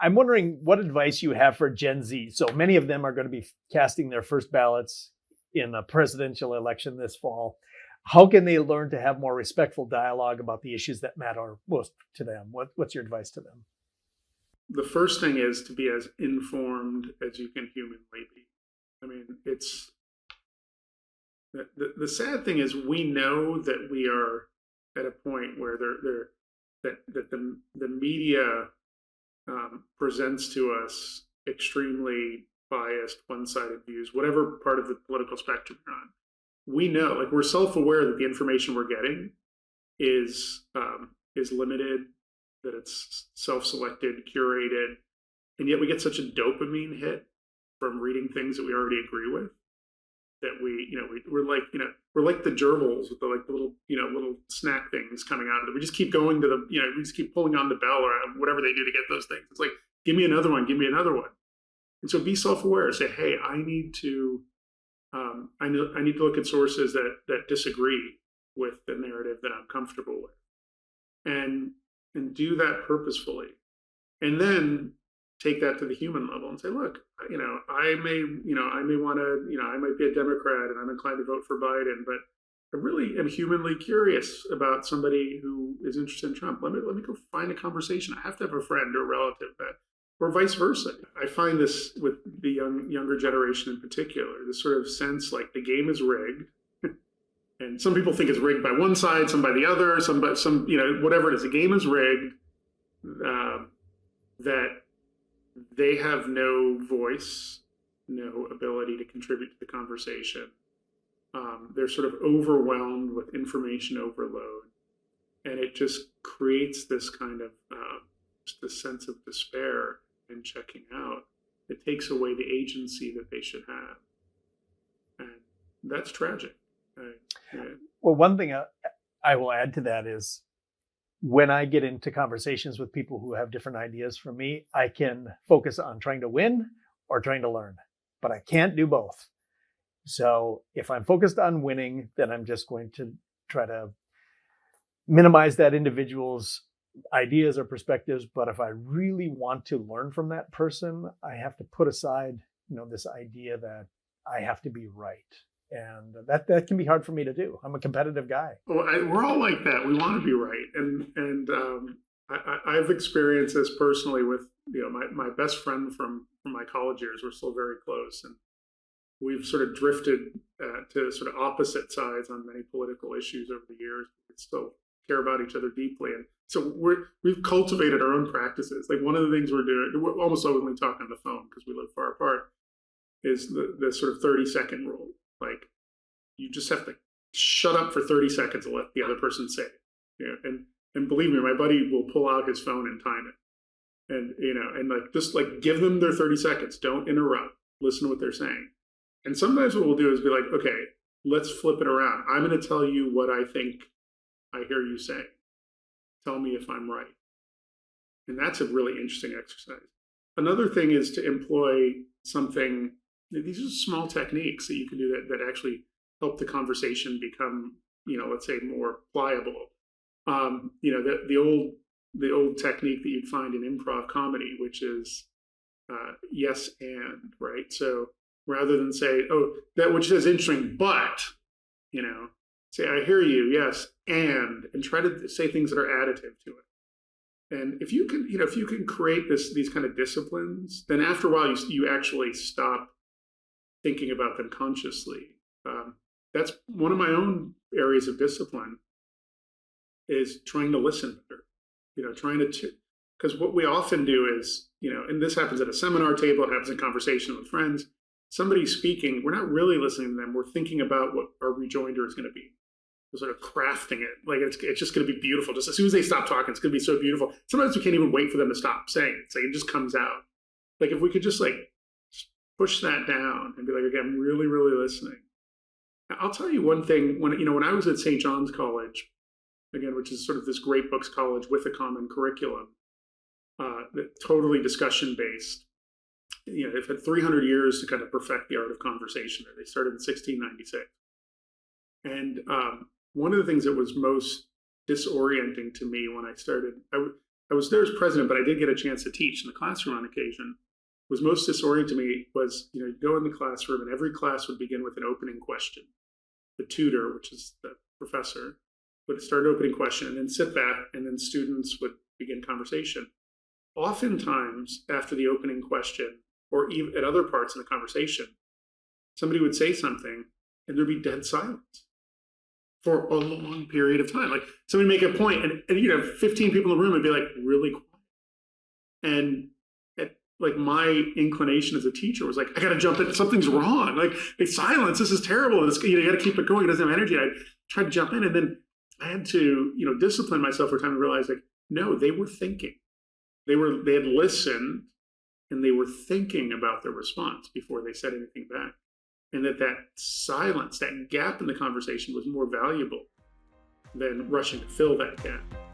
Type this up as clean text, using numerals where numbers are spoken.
I'm wondering what advice you have for Gen Z. So many of them are going to be casting their first ballots in a presidential election this fall. How can they learn to have more respectful dialogue about the issues that matter most to them? What's your advice to them? The first thing is to be as informed as you can humanly be. I mean, it's the sad thing is we know that we are at a point where the media presents to us extremely biased, one-sided views, whatever part of the political spectrum you're on. We know, like we're self-aware that the information we're getting is limited, that it's self-selected, curated, and yet we get such a dopamine hit from reading things that we already agree with that we're like the gerbils with the little snack things coming out of it. We just keep going to we just keep pulling on the bell or whatever they do to get those things. It's like, give me another one, give me another one. And so be self-aware. Say, hey, I need to look at sources that disagree with the narrative that I'm comfortable with, and do that purposefully, and then take that to the human level and say, look, I may want to, I might be a Democrat and I'm inclined to vote for Biden, but I really am humanly curious about somebody who is interested in Trump. Let me go find a conversation. I have to have a friend or relative that, or vice versa. I find this with the younger generation in particular, this sort of sense like the game is rigged. And some people think it's rigged by one side, some by the other, some whatever it is. The game is rigged. That they have no voice, no ability to contribute to the conversation. They're sort of overwhelmed with information overload, and it just creates this kind of just a sense of despair and checking out. It takes away the agency that they should have, and that's tragic. Well, one thing I will add to that is when I get into conversations with people who have different ideas from me, I can focus on trying to win or trying to learn, but I can't do both. So if I'm focused on winning, then I'm just going to try to minimize that individual's ideas or perspectives. But if I really want to learn from that person, I have to put aside, this idea that I have to be right. And that can be hard for me to do. I'm a competitive guy. Well, we're all like that. We want to be right, and I've experienced this personally with my best friend from my college years. We're still very close, and we've sort of drifted to sort of opposite sides on many political issues over the years. We still care about each other deeply, and so we've cultivated our own practices. Like one of the things we're almost always talking on the phone because we live far apart, is the sort of 30-second rule. Like you just have to shut up for 30 seconds and let the other person say it. And believe me, my buddy will pull out his phone and time it. And just give them their 30 seconds. Don't interrupt. Listen to what they're saying. And sometimes what we'll do is be like, okay, let's flip it around. I'm going to tell you what I think I hear you say. Tell me if I'm right. And that's a really interesting exercise. Another thing is to employ something. These are small techniques that you can do that actually help the conversation become, let's say more pliable. The old technique that you'd find in improv comedy, which is yes and, right? So rather than say, oh, that which is interesting, but, say, I hear you, yes, and try to say things that are additive to it. And if you can create these kind of disciplines, then after a while you actually stop thinking about them consciously. That's one of my own areas of discipline, is trying to listen better. Trying to, because what we often do is, and this happens at a seminar table, it happens in conversation with friends. Somebody's speaking, we're not really listening to them. We're thinking about what our rejoinder is going to be. We're sort of crafting it. Like it's just going to be beautiful. Just as soon as they stop talking, it's going to be so beautiful. Sometimes we can't even wait for them to stop saying it. It's like it just comes out. Like if we could just push that down and be like, okay, I'm really, really listening. I'll tell you one thing. When I was at St. John's College, again, which is sort of this great books college with a common curriculum, totally discussion based. They've had 300 years to kind of perfect the art of conversation. They started in 1696, and one of the things that was most disorienting to me when I started, I was there as president, but I did get a chance to teach in the classroom on occasion. Was most disorienting to me was, you go in the classroom and every class would begin with an opening question. The tutor, which is the professor, would start an opening question and then sit back, and then students would begin conversation. Oftentimes, after the opening question, or even at other parts in the conversation, somebody would say something and there'd be dead silence for a long period of time. Like somebody make a point and you'd have 15 people in the room and be like really quiet. And like my inclination as a teacher was like, I got to jump in. Something's wrong. Like silence. This is terrible. It's, you got to keep it going. It doesn't have energy. I tried to jump in, and then I had to, discipline myself for time to realize like, no, they were thinking. They had listened and they were thinking about their response before they said anything back. And that silence, that gap in the conversation was more valuable than rushing to fill that gap.